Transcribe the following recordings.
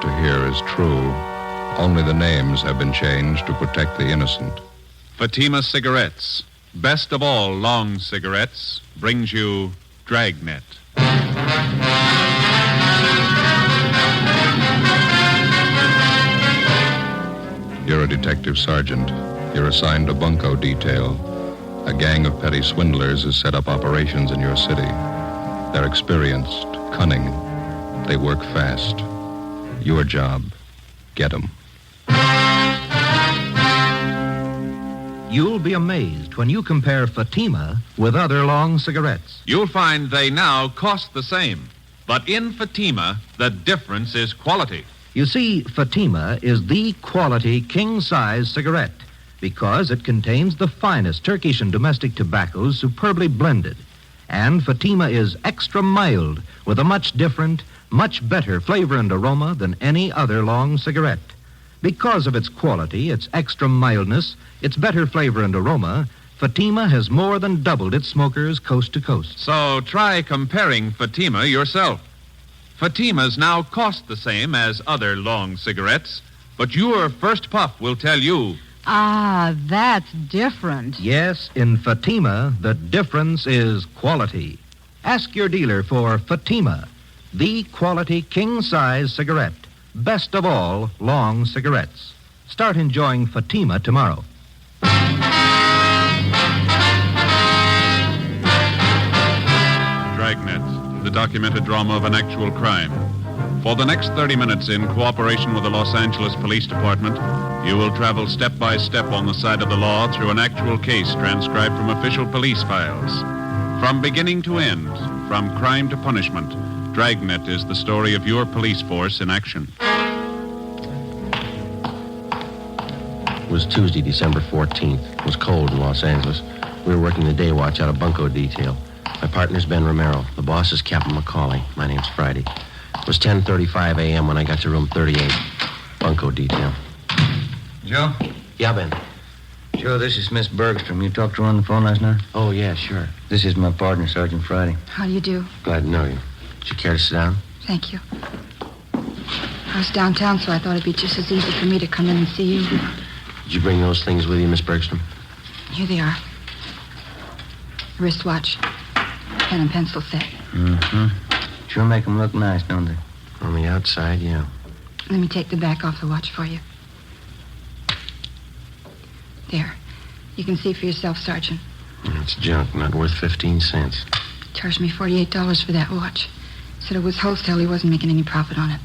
to hear is true. Only the names have been changed to protect the innocent. Fatima Cigarettes, best of all long cigarettes, brings you Dragnet. You're a detective sergeant. You're assigned a bunco detail. A gang of petty swindlers has set up operations in your city. They're experienced, cunning. They work fast. Your job, get them. You'll be amazed when you compare Fatima with other long cigarettes. You'll find they now cost the same. But in Fatima, the difference is quality. You see, Fatima is the quality king-size cigarette because it contains the finest Turkish and domestic tobaccos superbly blended. And Fatima is extra mild with a much different, much better flavor and aroma than any other long cigarette. Because of its quality, its extra mildness, its better flavor and aroma, Fatima has more than doubled its smokers coast to coast. So try comparing Fatima yourself. Fatimas now cost the same as other long cigarettes, but your first puff will tell you. Ah, that's different. Yes, in Fatima, the difference is quality. Ask your dealer for Fatima, the quality king-size cigarette. Best of all long cigarettes. Start enjoying Fatima tomorrow. Dragnet, the documented drama of an actual crime. For the next 30 minutes, in cooperation with the Los Angeles Police Department, you will travel step by step on the side of the law through an actual case transcribed from official police files. From beginning to end, from crime to punishment, Dragnet is the story of your police force in action. It was Tuesday, December 14th. It was cold in Los Angeles. We were working the day watch out of bunco detail. My partner's Ben Romero. The boss is Captain McCauley. My name's Friday. It was 10:35 a.m. when I got to room 38. Bunco detail. Joe? Yeah, Ben. Joe, this is Miss Bergstrom. You talked to her on the phone last night? Oh, yeah, sure. This is my partner, Sergeant Friday. How do you do? Glad to know you. Would you care to sit down? Thank you. I was downtown, so I thought it'd be just as easy for me to come in and see you. Did you bring those things with you, Miss Bergstrom? Here they are. Wristwatch, pen and pencil set. Mm-hmm. Sure make them look nice, don't they? On the outside, yeah. Let me take the back off the watch for you. There. You can see for yourself, Sergeant. It's junk, not worth 15 cents. Charged me $48 for that watch. Said it was wholesale. He wasn't making any profit on it.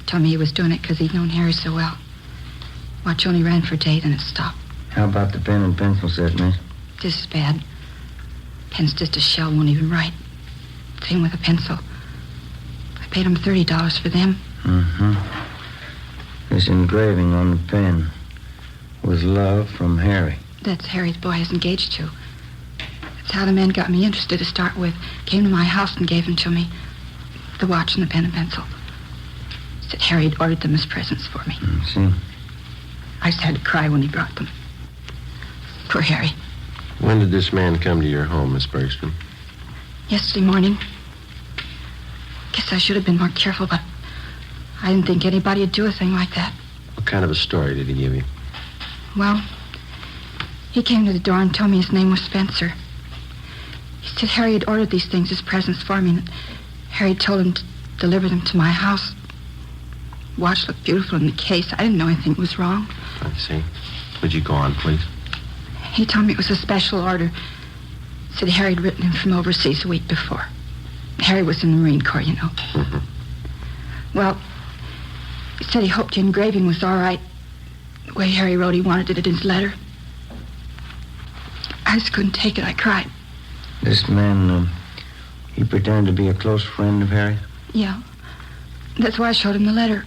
Told me he was doing it because he'd known Harry so well. Watch only ran for a day, then it stopped. How about the pen and pencil set, miss? This is bad. Pen's just a shell, won't even write. Same with a pencil. I paid him $30 for them. Mm-hmm. This engraving on the pen. With love from Harry. That's Harry's boy I was engaged to. That's how the man got me interested to start with. Came to my house and gave them to me. The watch and the pen and pencil. Said Harry had ordered them as presents for me. See? I just had to cry when he brought them. Poor Harry. When did this man come to your home, Miss Bergstrom? Yesterday morning. Guess I should have been more careful, but I didn't think anybody would do a thing like that. What kind of a story did he give you? Well, he came to the door and told me his name was Spencer. He said Harry had ordered these things as presents for me, and Harry told him to deliver them to my house. The watch looked beautiful in the case. I didn't know anything was wrong. I see. Would you go on, please? He told me it was a special order. Said Harry had written him from overseas a week before. Harry was in the Marine Corps, you know. Mm-hmm. Well, he said he hoped the engraving was all right. The way Harry wrote he wanted it in his letter. I just couldn't take it. I cried. This man, he pretended to be a close friend of Harry? Yeah. That's why I showed him the letter.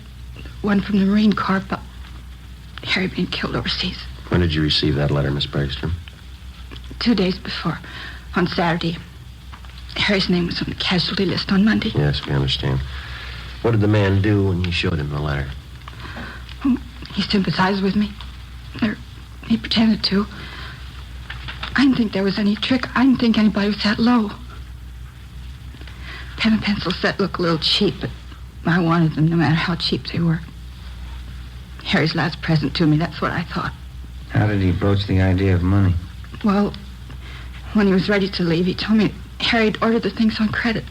One from the Marine Corps about Harry being killed overseas. When did you receive that letter, Miss Bergstrom? 2 days before, on Saturday. Harry's name was on the casualty list on Monday. Yes, we understand. What did the man do when you showed him the letter? He sympathized with me. Or he pretended to. I didn't think there was any trick. I didn't think anybody was that low. Pen and pencil set looked a little cheap, but I wanted them no matter how cheap they were. Harry's last present to me, that's what I thought. How did he broach the idea of money? Well, when he was ready to leave, he told me Harry had ordered the things on credit.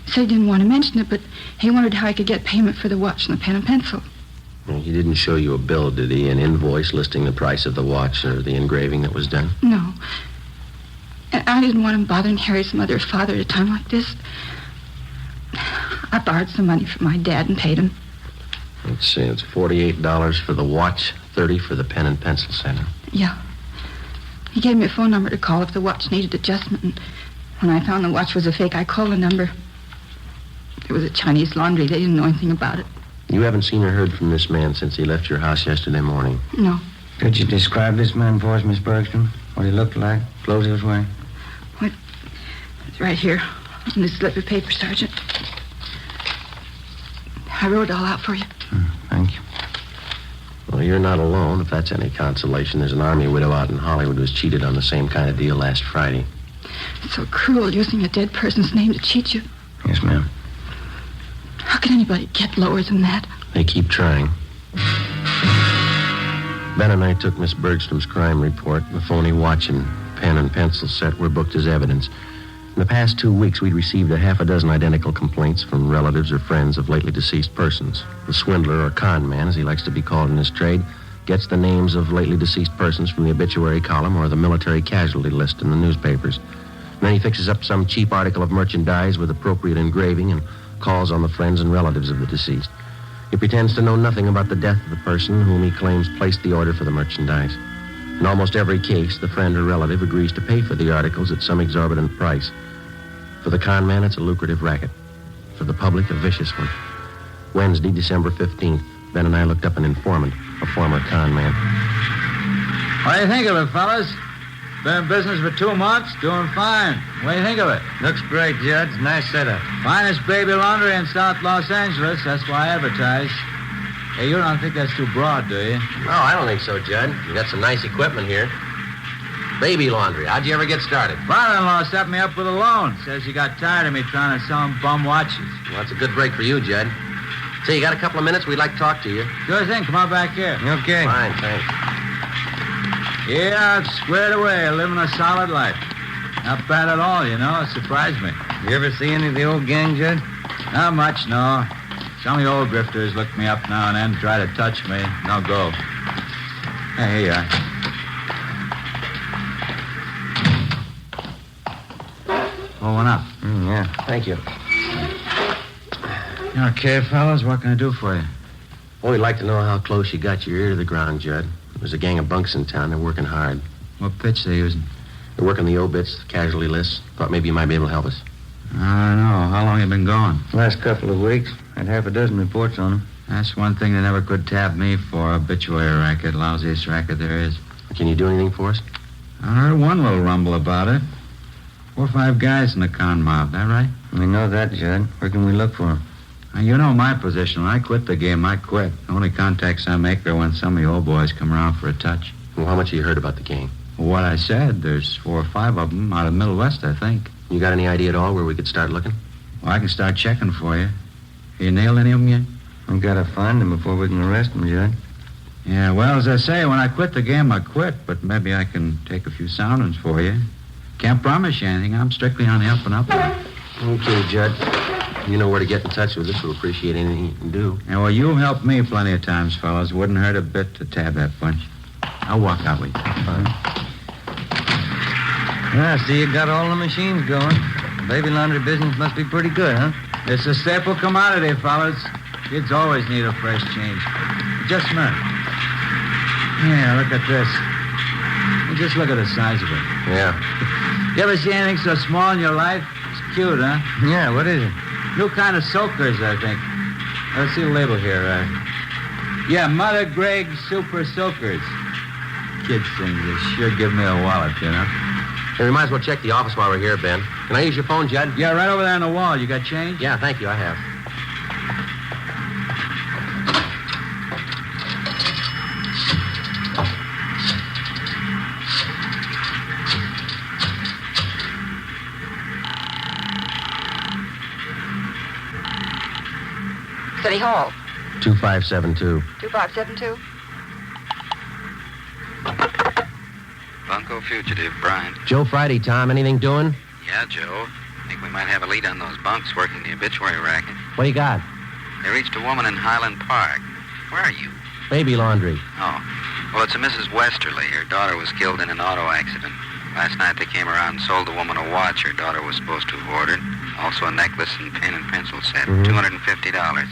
He said he didn't want to mention it, but he wondered how he could get payment for the watch and the pen and pencil. Well, he didn't show you a bill, did he? An invoice listing the price of the watch or the engraving that was done? No. And I didn't want him bothering Harry's mother or father at a time like this. I borrowed some money from my dad and paid him. Let's see, it's $48 for the watch, $30 for the pen and pencil set. Yeah. He gave me a phone number to call if the watch needed adjustment, and when I found the watch was a fake, I called the number. It was a Chinese laundry. They didn't know anything about it. You haven't seen or heard from this man since he left your house yesterday morning? No. Could you describe this man for us, Miss Bergstrom? What he looked like, clothes he was wearing? What? It's right here on this slip of paper, Sergeant. I wrote it all out for you. Thank you. Well, you're not alone, if that's any consolation. There's an army widow out in Hollywood who was cheated on the same kind of deal last Friday. It's so cruel using a dead person's name to cheat you. Yes, ma'am. How can anybody get lower than that? They keep trying. Ben and I took Miss Bergstrom's crime report. The phony watch and pen and pencil set were booked as evidence. In the past 2 weeks, we'd received a half a dozen identical complaints from relatives or friends of lately deceased persons. The swindler, or con man, as he likes to be called in his trade, gets the names of lately deceased persons from the obituary column or the military casualty list in the newspapers. And then he fixes up some cheap article of merchandise with appropriate engraving and calls on the friends and relatives of the deceased. He pretends to know nothing about the death of the person whom he claims placed the order for the merchandise. In almost every case, the friend or relative agrees to pay for the articles at some exorbitant price. For the con man, it's a lucrative racket. For the public, a vicious one. Wednesday, December 15th, Ben and I looked up an informant, a former con man. What do you think of it, fellas? Been in business for 2 months, doing fine. What do you think of it? Looks great, Judge. Nice setup. Finest baby laundry in South Los Angeles. That's why I advertise. Hey, you don't think that's too broad, do you? No, I don't think so, Judd. You got some nice equipment here. Baby laundry. How'd you ever get started? Father-in-law set me up with a loan. Says you got tired of me trying to sell him bum watches. Well, that's a good break for you, Judd. Say, you got a couple of minutes? We'd like to talk to you. Sure thing. Come on back here. Okay. Fine, thanks. Yeah, I've squared away, living a solid life. Not bad at all, you know. It surprised me. You ever see any of the old gang, Judge? Not much, no. Some of the old grifters look me up now and then, try to touch me. No go. Hey, here you are. Pull one up. Yeah. Thank you. Okay, fellas, what can I do for you? Well, we'd like to know how close you got your ear to the ground, Judd. There's a gang of bunks in town. They're working hard. What pitch they using? They're working the obits, the casualty lists. Thought maybe you might be able to help us. I don't know. How long you been gone? Last couple of weeks. Had half a dozen reports on them. That's one thing they never could tap me for. Obituary racket. Lousiest racket there is. Can you do anything for us? I heard one little rumble about it. 4 or 5 guys in the con mob. That right? We know that, Judd. Where can we look for them? Now, you know my position. When I quit the game, I quit. The only contacts I make are when some of the old boys come around for a touch. Well, how much have you heard about the gang? What I said, there's 4 or 5 of them out of the Middle West, I think. You got any idea at all where we could start looking? Well, I can start checking for you. You nailed any of them yet? We've got to find them before we can arrest them, Judd. Yeah, well, as I say, when I quit the game, I quit. But maybe I can take a few soundings for you. Can't promise you anything. I'm strictly on the up and up. Okay, Judd. You know where to get in touch with us. We'll appreciate anything you can do. Yeah, well, you've helped me plenty of times, fellas. Wouldn't hurt a bit to tab that bunch. I'll walk out with you. Fine. I see you got all the machines going. Baby laundry business must be pretty good, huh? It's a staple commodity, fellas. Kids always need a fresh change. Just a minute. Yeah, look at this. Just look at the size of it. Yeah. You ever see anything so small in your life? It's cute, huh? Yeah, what is it? New kind of soakers, I think. Let's see the label here. Yeah, Mother Greg Super Soakers. Kids things, they sure give me a wallet, you know. Hey, we might as well check the office while we're here, Ben. Can I use your phone, Judd? Yeah, right over there on the wall. You got change? Yeah, thank you. I have. City Hall. 2572. 2572. Bunko fugitive, Bryant. Joe Friday, Tom. Anything doing? Yeah, Joe. Think we might have a lead on those bunks working the obituary racket. What do you got? They reached a woman in Highland Park. Where are you? Baby laundry. Oh. Well, it's a Mrs. Westerly. Her daughter was killed in an auto accident. Last night they came around and sold the woman a watch her daughter was supposed to have ordered. Also a necklace and pen and pencil set. $250.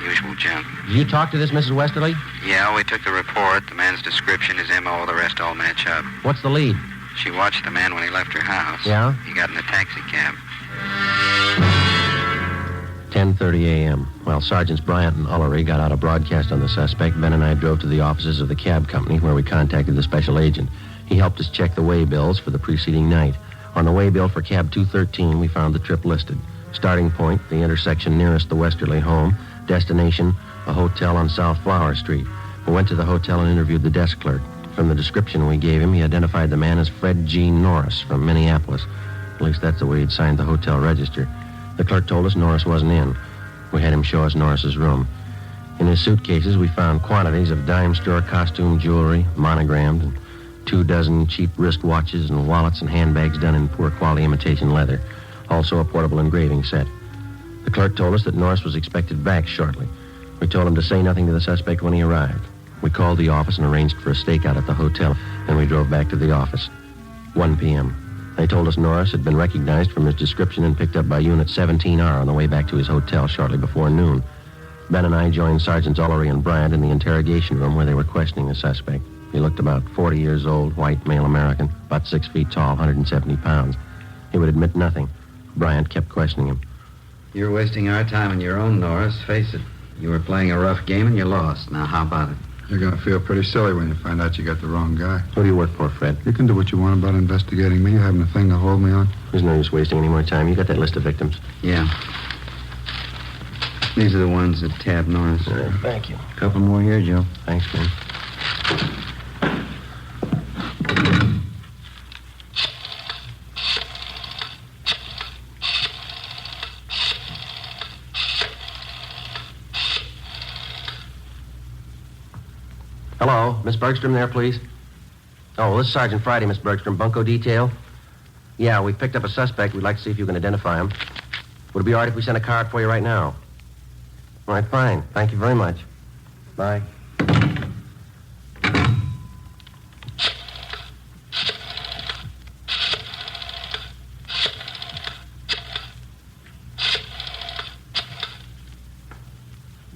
Usual junk. You talk to this Mrs. Westerly? Yeah, we took the report. The man's description, his M.O., the rest all match up. What's the lead? She watched the man when he left her house. Yeah? He got in a taxi cab. 10:30 a.m. While Sergeants Bryant and Ullery got out a broadcast on the suspect, Ben and I drove to the offices of the cab company where we contacted the special agent. He helped us check the way bills for the preceding night. On the way bill for cab 213, we found the trip listed. Starting point, the intersection nearest the Westerly home. Destination, a hotel on South Flower Street. We went to the hotel and interviewed the desk clerk. From the description we gave him, he identified the man as Fred G. Norris from Minneapolis. At least that's the way he'd signed the hotel register. The clerk told us Norris wasn't in. We had him show us Norris's room. In his suitcases, we found quantities of dime store costume jewelry, monogrammed, and 24 cheap wristwatches and wallets and handbags done in poor quality imitation leather. Also a portable engraving set. The clerk told us that Norris was expected back shortly. We told him to say nothing to the suspect when he arrived. We called the office and arranged for a stakeout at the hotel. Then we drove back to the office. 1 p.m. They told us Norris had been recognized from his description and picked up by Unit 17R on the way back to his hotel shortly before noon. Ben and I joined Sergeants Ullery and Bryant in the interrogation room where they were questioning the suspect. He looked about 40 years old, white, male American, about 6 feet tall, 170 pounds. He would admit nothing. Bryant kept questioning him. You're wasting our time on your own, Norris. Face it. You were playing a rough game and you lost. Now, how about it? You're going to feel pretty silly when you find out you got the wrong guy. Who do you work for, Fred? You can do what you want about investigating me. You haven't a thing to hold me on. There's no use wasting any more time. You got that list of victims? Yeah. These are the ones that tabbed Norris. Thank you. A couple more here, Joe. Thanks, Ben. Hello, Miss Bergstrom there, please? Oh, this is Sergeant Friday, Miss Bergstrom, Bunko Detail. Yeah, we picked up a suspect. We'd like to see if you can identify him. Would it be all right if we sent a car out for you right now? All right, fine. Thank you very much. Bye.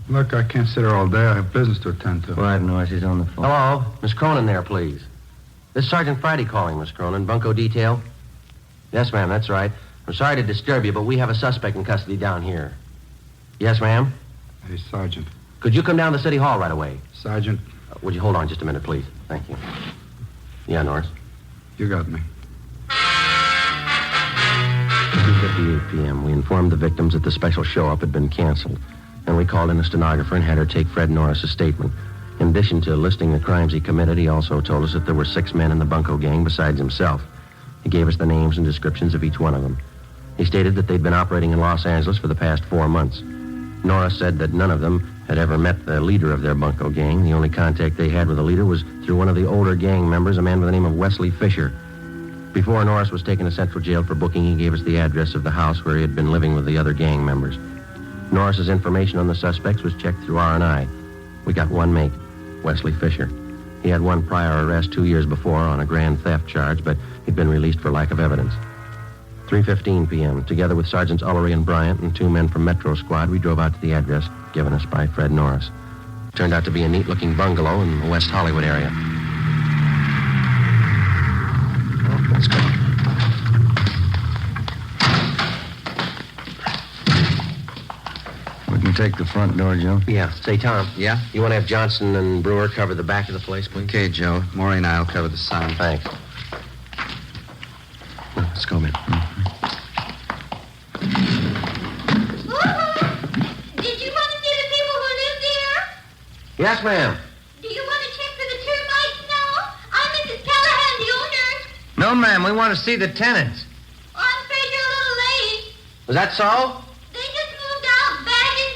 Look, I can't sit here all day. I have business to attend to. Quiet, Norris. He's on the phone. Hello, Miss Cronin there, please. This is Sergeant Friday calling, Miss Cronin. Bunko Detail? Yes, ma'am, that's right. I'm sorry to disturb you, but we have a suspect in custody down here. Yes, ma'am? Hey, Sergeant. Could you come down to City Hall right away? Sergeant, Would you hold on just a minute, please? Thank you. Yeah, Norris. you got me. 2:58 p.m. We informed the victims that the special show-up had been canceled. Then we called in a stenographer and had her take Fred Norris's statement. In addition to listing the crimes he committed, he also told us that there were 6 men in the Bunko gang besides himself. He gave us the names and descriptions of each one of them. He stated that they'd been operating in Los Angeles for the past 4 months. Norris said that none of them had ever met the leader of their Bunko gang. The only contact they had with the leader was through one of the older gang members, a man by the name of Wesley Fisher. Before Norris was taken to Central Jail for booking, he gave us the address of the house where he had been living with the other gang members. Norris's information on the suspects was checked through R&I. We got one mate, Wesley Fisher. He had one prior arrest 2 years before on a grand theft charge, but he'd been released for lack of evidence. 3:15 p.m., together with Sergeants Ullery and Bryant and 2 men from Metro Squad, we drove out to the address given us by Fred Norris. It turned out to be a neat-looking bungalow in the West Hollywood area. Well, let's go. We can take the front door, Joe. Yeah. Say, Tom. Yeah? You want to have Johnson and Brewer cover the back of the place, please? Okay, Joe. Maury and I'll cover the sound. Thanks. Well, let's go, man. Did you want to see the people who live there? Yes, ma'am. Do you want to check for the termites now? I'm Mrs. Callahan, the owner. No, ma'am. We want to see the tenants. I'm afraid you're a little late. Was that so? They just moved out, bagging.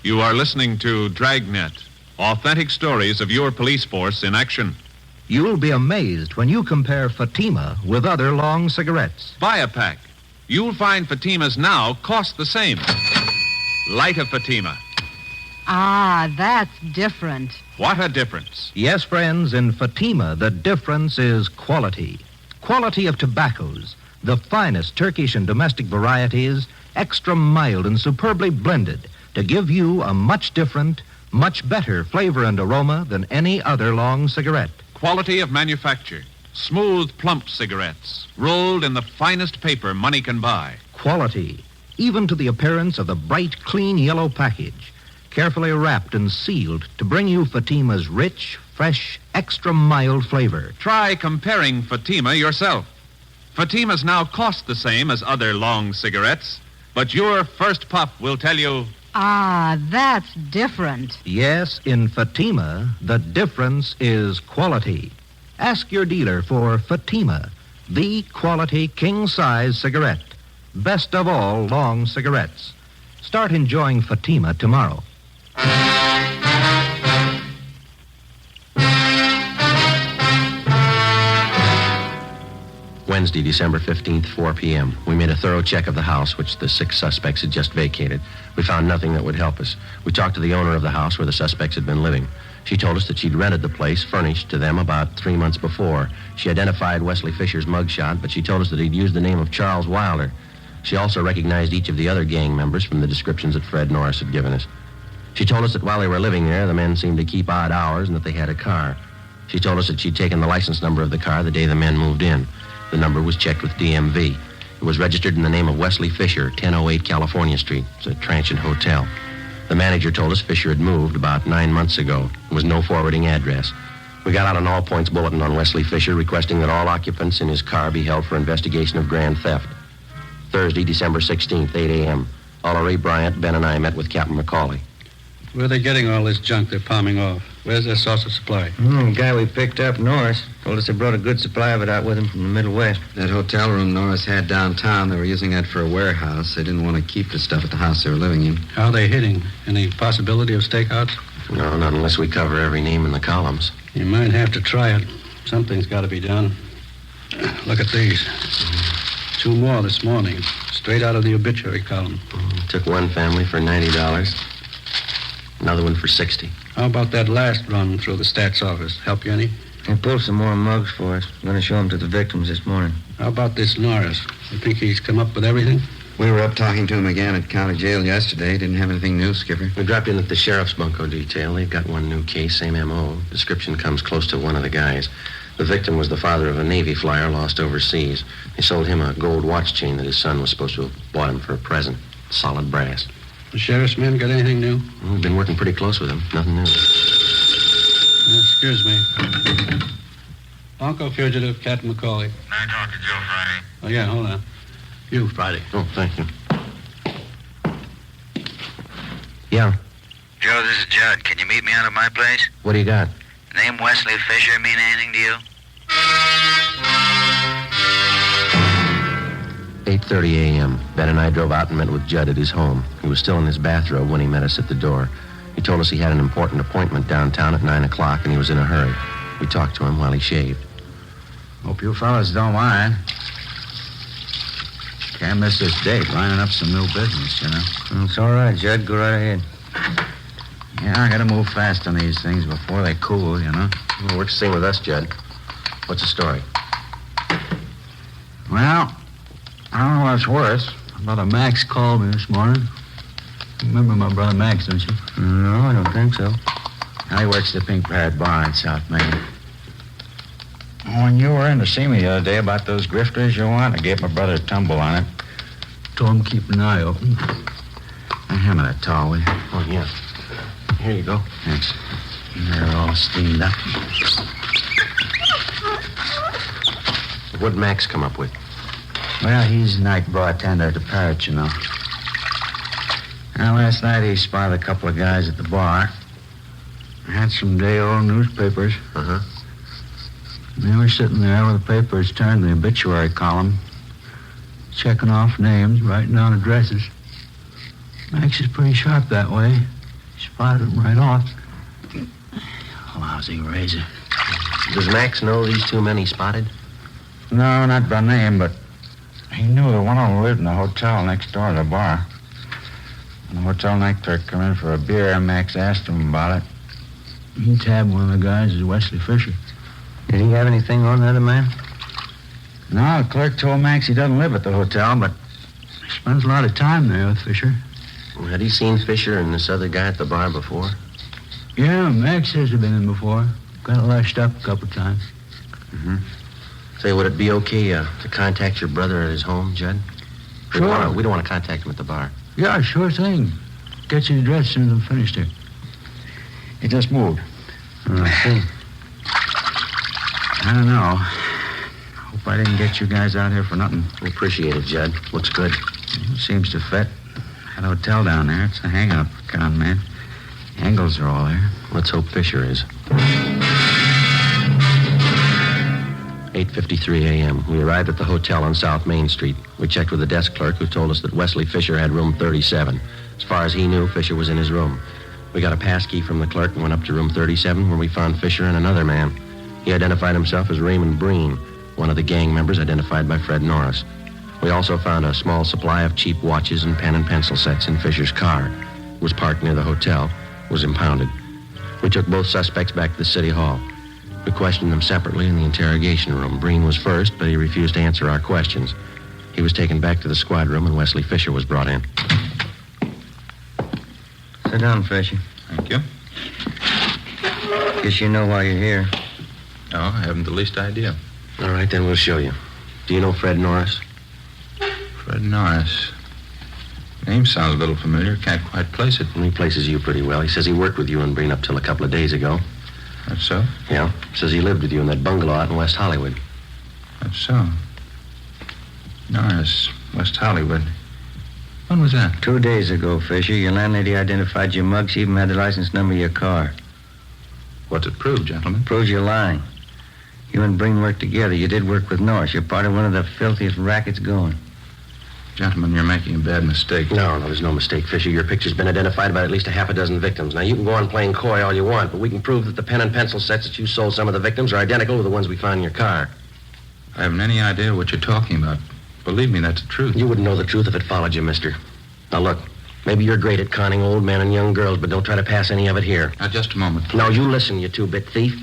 You are listening to Dragnet, authentic stories of your police force in action. You'll be amazed when you compare Fatima with other long cigarettes. Buy a pack. You'll find Fatimas now cost the same. Light a Fatima. Ah, that's different. What a difference. Yes, friends, in Fatima, the difference is quality. Quality of tobaccos, the finest Turkish and domestic varieties, extra mild and superbly blended to give you a much different, much better flavor and aroma than any other long cigarette. Quality of manufacture. Smooth, plump cigarettes, rolled in the finest paper money can buy. Quality, even to the appearance of the bright, clean yellow package, carefully wrapped and sealed to bring you Fatima's rich, fresh, extra mild flavor. Try comparing Fatima yourself. Fatimas now cost the same as other long cigarettes, but your first puff will tell you... Ah, that's different. Yes, in Fatima, the difference is quality. Ask your dealer for Fatima, the quality king-size cigarette. Best of all long cigarettes. Start enjoying Fatima tomorrow. Wednesday, December 15th, 4 p.m. We made a thorough check of the house, which the 6 suspects had just vacated. We found nothing that would help us. We talked to the owner of the house where the suspects had been living. She told us that she'd rented the place furnished to them about 3 months before. She identified Wesley Fisher's mugshot, but she told us that he'd used the name of Charles Wilder. She also recognized each of the other gang members from the descriptions that Fred Norris had given us. She told us that while they were living there, the men seemed to keep odd hours and that they had a car. She told us that she'd taken the license number of the car the day the men moved in. The number was checked with DMV. It was registered in the name of Wesley Fisher, 1008 California Street. It's a transient hotel. The manager told us Fisher had moved about 9 months ago. There was no forwarding address. We got out an all-points bulletin on Wesley Fisher requesting that all occupants in his car be held for investigation of grand theft. Thursday, December 16th, 8 a.m. Oliver Ray Bryant, Ben, and I met with Captain McCauley. Where are they getting all this junk they're palming off? Where's their source of supply? The guy we picked up, Norris, told us they brought a good supply of it out with him from the Middle West. That hotel room Norris had downtown, they were using that for a warehouse. They didn't want to keep the stuff at the house they were living in. How are they hitting? Any possibility of stakeouts? No, not unless we cover every name in the columns. You might have to try it. Something's got to be done. Look at these. 2 more this morning, straight out of the obituary column. Took one family for $90. Another one for $60. How about that last run through the stats office? Help you any? They pulled some more mugs for us. I'm going to show them to the victims this morning. How about this Norris? You think he's come up with everything? We were up talking to him again at county jail yesterday. Didn't have anything new, Skipper. We dropped in at the sheriff's bunco detail. They've got one new case, same M.O. Description comes close to one of the guys. The victim was the father of a Navy flyer lost overseas. They sold him a gold watch chain that his son was supposed to have bought him for a present. Solid brass. The sheriff's men got anything new? We've been working pretty close with him. Nothing new. Excuse me. Bunco fugitive, Captain McCauley. I talk to Joe Friday. Oh, yeah, hold on. You, Friday. Oh, thank you. Yeah. Joe, this is Judd. Can you meet me out at my place? What do you got? Name Wesley Fisher mean anything to you? 8:30 a.m. Ben and I drove out and met with Judd at his home. He was still in his bathrobe when he met us at the door. He told us he had an important appointment downtown at 9 o'clock and he was in a hurry. We talked to him while he shaved. Hope you fellas don't mind. Can't miss this date, lining up some new business, you know. It's all right, Judd. Go right ahead. Yeah, I gotta move fast on these things before they cool, you know. Well, works the same with us, Judd. What's the story? Well, I don't know what's worse. Brother Max called me this morning. You remember my brother Max, don't you? No, I don't think so. He works at the Pink Parrot Bar in South Main. When you were in to see me the other day about those grifters you want, I gave my brother a tumble on it. Told him to keep an eye open. Now, hand me that towel, will you? Oh, yeah. Here you go. Thanks. They're all steamed up. What'd Max come up with? Well, he's night bartender at the Parrot, you know. Now, last night he spotted a couple of guys at the bar. Had some day-old newspapers. Uh-huh. They were sitting there with the papers turned to the obituary column, checking off names, writing down addresses. Max is pretty sharp that way. Spotted him right off. Lousy razor. Does Max know these two men he spotted? No, not by name, but he knew that one of them lived in the hotel next door to the bar. When the hotel night clerk came in for a beer, Max asked him about it. He tabbed one of the guys as Wesley Fisher. Did he have anything on the other man? No, the clerk told Max he doesn't live at the hotel, but he spends a lot of time there with Fisher. Had he seen Fisher and this other guy at the bar before? Yeah, Max says they've been in before. Got lashed up a couple times. Mm-hmm. Say, would it be okay to contact your brother at his home, Judd? Sure. We don't want to contact him at the bar. Yeah, sure thing. Get you the address as soon as I'm finished here. He just moved. I see. I don't know. Hope I didn't get you guys out here for nothing. We appreciate it, Judd. Looks good. Seems to fit. That hotel down there, it's a hang-up, con man. Angles are all there. Let's hope Fisher is. 8:53 a.m. We arrived at the hotel on South Main Street. We checked with the desk clerk, who told us that Wesley Fisher had room 37. As far as he knew, Fisher was in his room. We got a pass key from the clerk and went up to room 37, where we found Fisher and another man. He identified himself as Raymond Breen, one of the gang members identified by Fred Norris. We also found a small supply of cheap watches and pen and pencil sets in Fisher's car. It was parked near the hotel, was impounded. We took both suspects back to the city hall. We questioned them separately in the interrogation room. Breen was first, but he refused to answer our questions. He was taken back to the squad room, and Wesley Fisher was brought in. Sit down, Fisher. Thank you. Guess you know why you're here. No, I haven't the least idea. All right, then we'll show you. Do you know Fred Norris? Fred Norris. Name sounds a little familiar. Can't quite place it. He places you pretty well. He says he worked with you and Breen up till a couple of days ago. That's so? Yeah. Says he lived with you in that bungalow out in West Hollywood. That's so. Norris, West Hollywood. When was that? 2 days ago, Fisher. Your landlady identified your mug. She even had the license number of your car. What's it prove, gentlemen? Proves you're lying. You and Breen worked together. You did work with Norris. You're part of one of the filthiest rackets going. Gentlemen, you're making a bad mistake. No, there's no mistake, Fisher. Your picture's been identified by at least a half a dozen victims. Now, you can go on playing coy all you want, but we can prove that the pen and pencil sets that you sold some of the victims are identical to the ones we found in your car. I haven't any idea what you're talking about. Believe me, that's the truth. You wouldn't know the truth if it followed you, mister. Now, look, maybe you're great at conning old men and young girls, but don't try to pass any of it here. Now, just a moment, please. Now, you listen, you two-bit thief.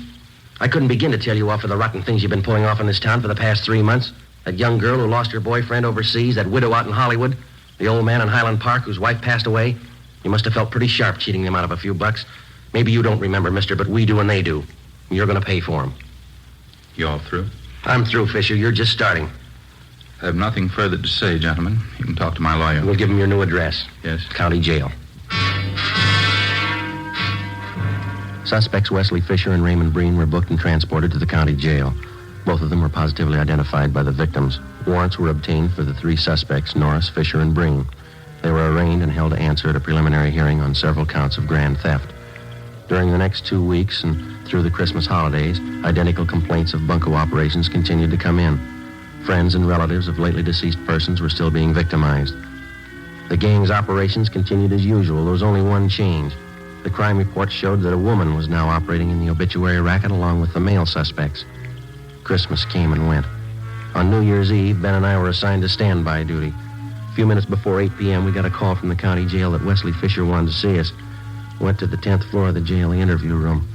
I couldn't begin to tell you off for the rotten things you've been pulling off in this town for the past 3 months. That young girl who lost her boyfriend overseas, that widow out in Hollywood, the old man in Highland Park whose wife passed away. You must have felt pretty sharp cheating them out of a few bucks. Maybe you don't remember, mister, but we do and they do. And you're going to pay for them. You all through? I'm through, Fisher. You're just starting. I have nothing further to say, gentlemen. You can talk to my lawyer. We'll give him your new address. Yes. County jail. Suspects Wesley Fisher and Raymond Breen were booked and transported to the county jail. Both of them were positively identified by the victims. Warrants were obtained for the 3 suspects, Norris, Fisher, and Breen. They were arraigned and held to answer at a preliminary hearing on several counts of grand theft. During the next 2 weeks and through the Christmas holidays, identical complaints of bunco operations continued to come in. Friends and relatives of lately deceased persons were still being victimized. The gang's operations continued as usual. There was only one change. The crime report showed that a woman was now operating in the obituary racket along with the male suspects. Christmas came and went. On New Year's Eve, Ben and I were assigned to standby duty. A few minutes before 8 p.m., we got a call from the county jail that Wesley Fisher wanted to see us. Went to the 10th floor of the jail, the interview room.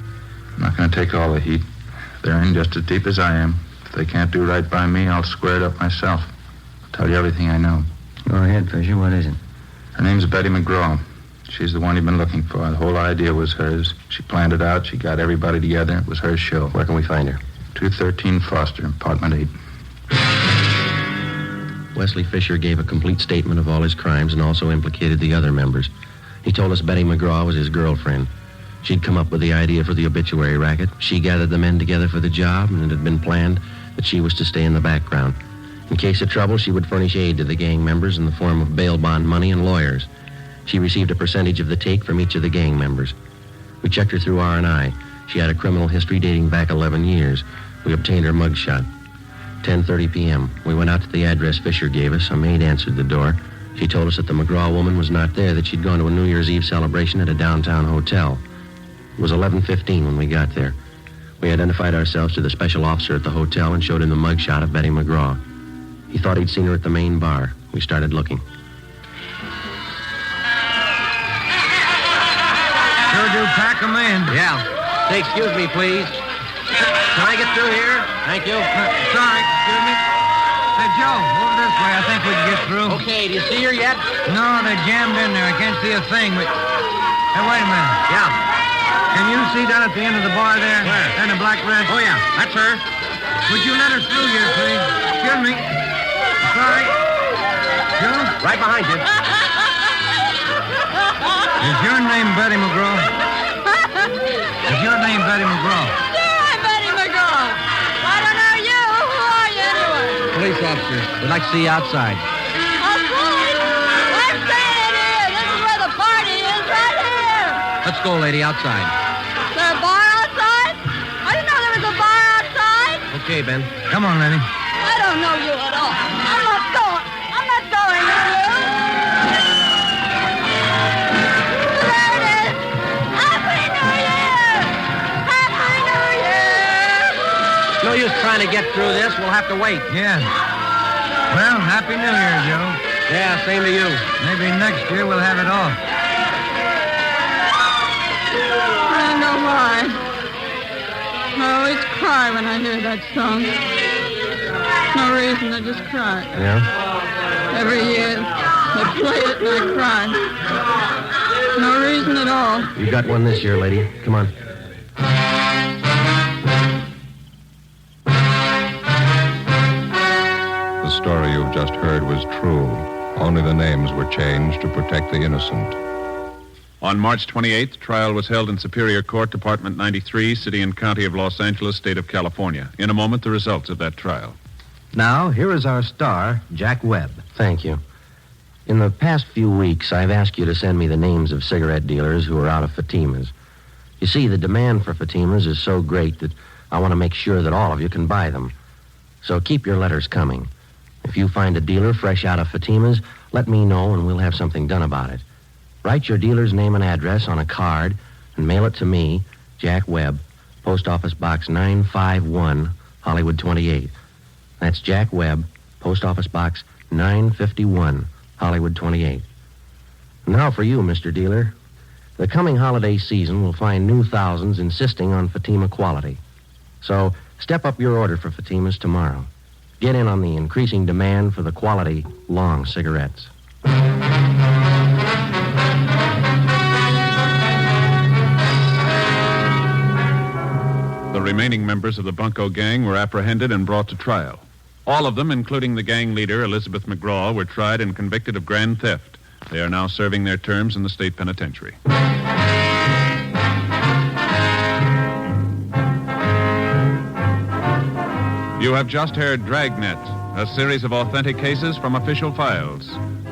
I'm not going to take all the heat. They're in just as deep as I am. If they can't do right by me, I'll square it up myself. I'll tell you everything I know. Go ahead, Fisher. What is it? Her name's Betty McGraw. She's the one you've been looking for. The whole idea was hers. She planned it out. She got everybody together. It was her show. Where can we find her? 213 Foster, apartment 8. Wesley Fisher gave a complete statement of all his crimes and also implicated the other members. He told us Betty McGraw was his girlfriend. She'd come up with the idea for the obituary racket. She gathered the men together for the job, and it had been planned that she was to stay in the background. In case of trouble, she would furnish aid to the gang members in the form of bail bond money and lawyers. She received a percentage of the take from each of the gang members. We checked her through R&I. She had a criminal history dating back 11 years. We obtained her mugshot. 10:30 p.m. We went out to the address Fisher gave us. A maid answered the door. She told us that the McGraw woman was not there, that she'd gone to a New Year's Eve celebration at a downtown hotel. It was 11:15 when we got there. We identified ourselves to the special officer at the hotel and showed him the mugshot of Betty McGraw. He thought he'd seen her at the main bar. We started looking. Sure do pack 'em in. Yeah. Say, excuse me, please. Can I get through here? Thank you. Sorry, excuse me. Hey, Joe, over this way. I think we can get through. Okay, do you see her yet? No, they're jammed in there. I can't see a thing, but... Hey, wait a minute. Yeah. Can you see down at the end of the bar there? Where? In the black dress? Oh, yeah, that's her. Would you let us through here, please? Excuse me. Sorry. Joe? Right behind you. Is your name Betty McGraw? Is your name Betty McGraw? Sure, I'm Betty McGraw. I don't know you. Who are you anyway? Police officer. We'd like to see you outside. Outside? I'm staying here. This is where the party is, right here. Let's go, lady, outside. Is there a bar outside? I didn't know there was a bar outside. Okay, Ben. Come on, Lenny. I don't know you at all. I'm not going with you. There it is. Happy New Year! Happy New Year! No use trying to get through this. We'll have to wait. Yeah. Well, Happy New Year, Joe. Yeah, same to you. Maybe next year we'll have it off. I don't know why. I always cry when I hear that song. No reason, I just cry. Yeah? Every year, they play it and I cry. No reason at all. You got one this year, lady. Come on. The story you've just heard was true. Only the names were changed to protect the innocent. On March 28th, trial was held in Superior Court, Department 93, City and County of Los Angeles, State of California. In a moment, the results of that trial. Now, here is our star, Jack Webb. Thank you. In the past few weeks, I've asked you to send me the names of cigarette dealers who are out of Fatimas. You see, the demand for Fatimas is so great that I want to make sure that all of you can buy them. So keep your letters coming. If you find a dealer fresh out of Fatimas, let me know and we'll have something done about it. Write your dealer's name and address on a card and mail it to me, Jack Webb, Post Office Box 951, Hollywood 28. That's Jack Webb, Post Office Box 951, Hollywood 28. Now for you, Mr. Dealer. The coming holiday season will find new thousands insisting on Fatima quality. So step up your order for Fatimas tomorrow. Get in on the increasing demand for the quality long cigarettes. The remaining members of the Bunko gang were apprehended and brought to trial. All of them, including the gang leader, Elizabeth McGraw, were tried and convicted of grand theft. They are now serving their terms in the state penitentiary. You have just heard Dragnet, a series of authentic cases from official files.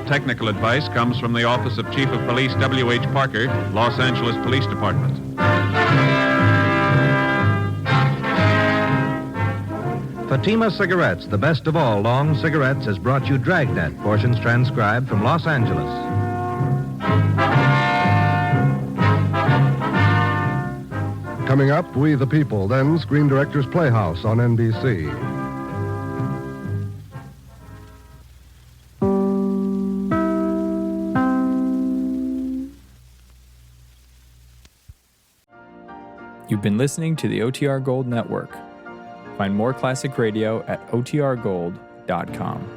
Technical advice comes from the Office of Chief of Police W.H. Parker, Los Angeles Police Department. Fatima Cigarettes, the best of all long cigarettes, has brought you Dragnet, portions transcribed from Los Angeles. Coming up, We the People, then Screen Directors Playhouse on NBC. You've been listening to the OTR Gold Network. Find more classic radio at otrgold.com.